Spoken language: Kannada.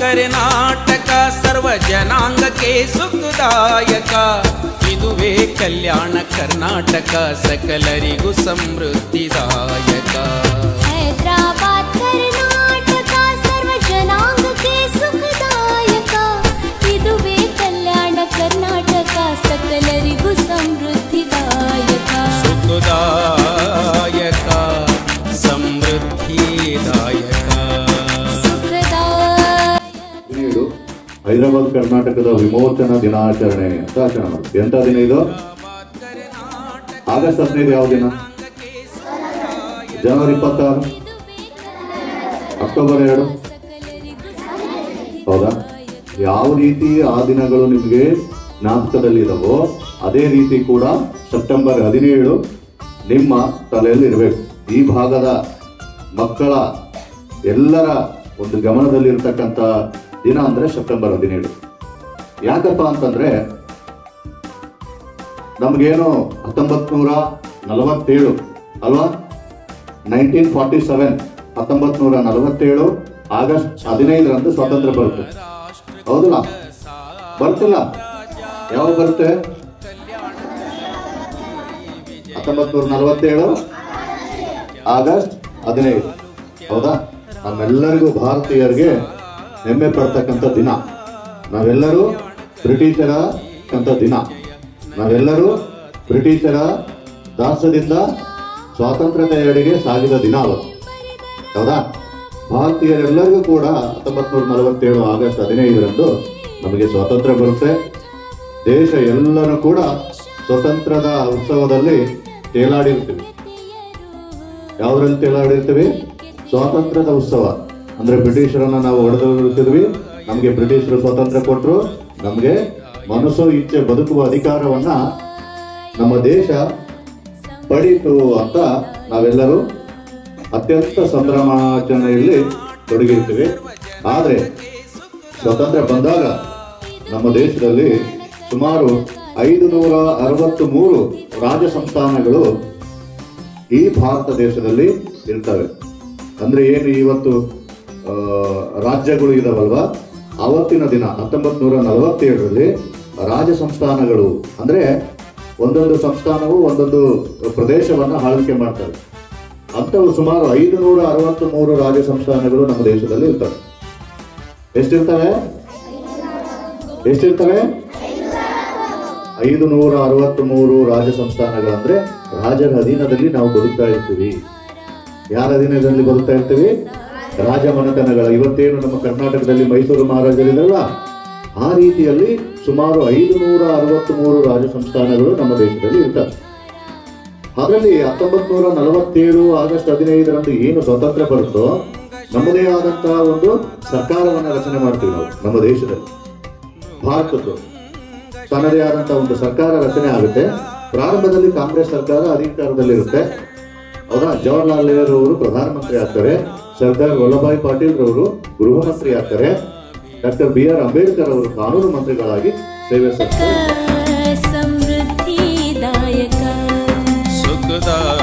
ಕರ್ನಾಟಕ ಸರ್ವ ಜನಾಂಗಕ್ಕೆ ಸುಖದಾಯಕ ಇದುವೇ ಕಲ್ಯಾಣ ಕರ್ನಾಟಕ ಸಕಲರಿಗೂ ಸಮೃದ್ಧಿದಾಯಕ ಹೈದರಾಬಾದ್ ಕರ್ನಾಟಕ ಸರ್ವ ಜನಾಂಗಕ್ಕೆ ಸುಖದಾಯಕ ಇದುವೇ ಕಲ್ಯಾಣ ಕರ್ನಾಟಕ ಸಕಲರಿಗೂ ಸಮೃದ್ಧಿದಾಯಕ ಸುಖದಾಯಕ ಸಮೃದ್ಧಿದಾಯಕ ಹೈದರಾಬಾದ್ ಕರ್ನಾಟಕದ ವಿಮೋಚನಾ ದಿನಾಚರಣೆ ಅಂತ ಆಚರಣೆ ಮಾಡ್ತೀವಿ. ಎಂತ ದಿನ ಇದು? ಆಗಸ್ಟ್ 15 ಯಾವ ದಿನ? ಜನವರಿ 26, ಅಕ್ಟೋಬರ್ 2. ಹೌದಾ? ಯಾವ ರೀತಿ ಆ ದಿನಗಳು ನಿಮಗೆ ಜ್ಞಾಪಕದಲ್ಲಿ ಇದಾವೋ ಅದೇ ರೀತಿ ಕೂಡ ಸೆಪ್ಟೆಂಬರ್ 17 ನಿಮ್ಮ ತಲೆಯಲ್ಲಿ ಇರಬೇಕು. ಈ ಭಾಗದ ಮಕ್ಕಳ ಎಲ್ಲರ ಒಂದು ಗಮನದಲ್ಲಿ ಇರತಕ್ಕಂಥ ದಿನ ಅಂದ್ರೆ ಸೆಪ್ಟೆಂಬರ್ 17. ಯಾಕಪ್ಪ ಅಂತಂದ್ರೆ ನಮ್ಗೇನು 1947 ಅಲ್ವಾ, 1947 1947 ಆಗಸ್ಟ್ 15 ಸ್ವಾತಂತ್ರ್ಯ ಬರುತ್ತೆ. ಹೌದಲ್ಲ? ಬರ್ತಿಲ್ಲ? ಯಾವಾಗ ಬರುತ್ತೆ? 1947 ಆಗಸ್ಟ್ 15. ಹೌದಾ? ನಮ್ಮೆಲ್ಲರಿಗೂ ಭಾರತೀಯರಿಗೆ ಹೆಮ್ಮೆ ಪಡ್ತಕ್ಕಂಥ ದಿನ. ನಾವೆಲ್ಲರೂ ಬ್ರಿಟಿಷರ ದಿನ. ನಾವೆಲ್ಲರೂ ಬ್ರಿಟಿಷರ ದಾಸ್ಯದಿಂದ ಸ್ವಾತಂತ್ರ್ಯತೆಯೆಡೆಗೆ ಸಾಗಿದ ದಿನ ಅವತ್ತು. ಹೌದಾ? ಭಾರತೀಯರೆಲ್ಲರಿಗೂ ಕೂಡ 1947 ಆಗಸ್ಟ್ 15 ನಮಗೆ ಸ್ವಾತಂತ್ರ್ಯ ಬರುತ್ತೆ. ದೇಶ ಎಲ್ಲರೂ ಕೂಡ ಸ್ವತಂತ್ರದ ಉತ್ಸವದಲ್ಲಿ ತೇಲಾಡಿರ್ತೀವಿ. ಯಾವುದ್ರಲ್ಲಿ ತೇಲಾಡಿರ್ತೀವಿ? ಸ್ವಾತಂತ್ರ್ಯದ ಉತ್ಸವ. ಅಂದ್ರೆ ಬ್ರಿಟಿಷರನ್ನ ನಾವು ಹೊಡೆದಿರ್ತಿದ್ವಿ, ನಮಗೆ ಬ್ರಿಟಿಷರು ಸ್ವಾತಂತ್ರ್ಯ ಕೊಟ್ಟರು, ನಮಗೆ ಮನಸ್ಸು ಇಚ್ಛೆ ಬದುಕುವ ಅಧಿಕಾರವನ್ನ ನಮ್ಮ ದೇಶ ಪಡೀತು ಅಂತ ನಾವೆಲ್ಲರೂ ಅತ್ಯಂತ ಸಂಭ್ರಮಾಚರಣೆಯಲ್ಲಿ ತೊಡಗಿರ್ತೀವಿ. ಆದರೆ ಸ್ವಾತಂತ್ರ್ಯ ಬಂದಾಗ ನಮ್ಮ ದೇಶದಲ್ಲಿ ಸುಮಾರು 563 ರಾಜ ಸಂಸ್ಥಾನಗಳು ಈ ಭಾರತ ದೇಶದಲ್ಲಿ ಇರ್ತವೆ. ಅಂದ್ರೆ ಏನು ಇವತ್ತು ರಾಜ್ಯಗಳು ಇದಾವಲ್ವಾ, ಆವತ್ತಿನ ದಿನ 1947 ರಾಜ ಸಂಸ್ಥಾನಗಳು ಅಂದ್ರೆ ಒಂದೊಂದು ಸಂಸ್ಥಾನವು ಒಂದೊಂದು ಪ್ರದೇಶವನ್ನ ಆಳ್ವಿಕೆ ಮಾಡ್ತಾರೆ. ಅಂಥವು ಸುಮಾರು 563 ರಾಜ ಸಂಸ್ಥಾನಗಳು ನಮ್ಮ ದೇಶದಲ್ಲಿ ಇರ್ತವೆ. ಎಷ್ಟಿರ್ತವೆ? 563 ರಾಜ ಸಂಸ್ಥಾನಗಳು. ಅಂದ್ರೆ ರಾಜರ ಅಧೀನದಲ್ಲಿ ನಾವು ಬದುಕ್ತಾ ಇರ್ತೀವಿ. ಯಾರ ಅಧೀನದಲ್ಲಿ ಬದುಕ್ತಾ ಇರ್ತೀವಿ? ರಾಜ ಮನೆತನಗಳ. ಇವತ್ತೇನು ನಮ್ಮ ಕರ್ನಾಟಕದಲ್ಲಿ ಮೈಸೂರು ಮಹಾರಾಜರಿರಲ್ಲ, ಆ ರೀತಿಯಲ್ಲಿ ಸುಮಾರು 563 ರಾಜ ಸಂಸ್ಥಾನಗಳು ನಮ್ಮ ದೇಶದಲ್ಲಿ ಇರ್ತವೆ. ಅದರಲ್ಲಿ 1947 ಆಗಸ್ಟ್ 15 ಏನು ಸ್ವಾತಂತ್ರ್ಯ ಬರುತ್ತೋ ನಮ್ಮದೇ ಆದಂತಹ ಒಂದು ಸರ್ಕಾರವನ್ನ ರಚನೆ ಮಾಡ್ತೀವಿ ನಾವು. ನಮ್ಮ ದೇಶದಲ್ಲಿ ಭಾರತದ್ದು ತನ್ನದೇ ಆದಂತಹ ಒಂದು ಸರ್ಕಾರ ರಚನೆ ಆಗುತ್ತೆ. ಪ್ರಾರಂಭದಲ್ಲಿ ಕಾಂಗ್ರೆಸ್ ಸರ್ಕಾರ ಅಧಿಕಾರದಲ್ಲಿರುತ್ತೆ. ಹೌದಾ? ಜವಾಹರ್ಲಾಲ್ ನೆಹರು ಅವರು ಪ್ರಧಾನಮಂತ್ರಿ ಆಗ್ತಾರೆ. ಸರ್ದಾರ್ ವಲ್ಲಭಾಯ್ ಪಾಟೀಲ್ ರವರು ಗೃಹ ಮಂತ್ರಿ ಆಗ್ತಾರೆ. ಡಾಕ್ಟರ್ BR ಅಂಬೇಡ್ಕರ್ ಅವರು ಕಾನೂನು ಮಂತ್ರಿಗಳಾಗಿ ಸೇವೆ ಸಲ್ಲಿಸ್ತಾರೆ. ಸಮೃದ್ಧಿದಾಯಕ ಸುಖದಾಯಕ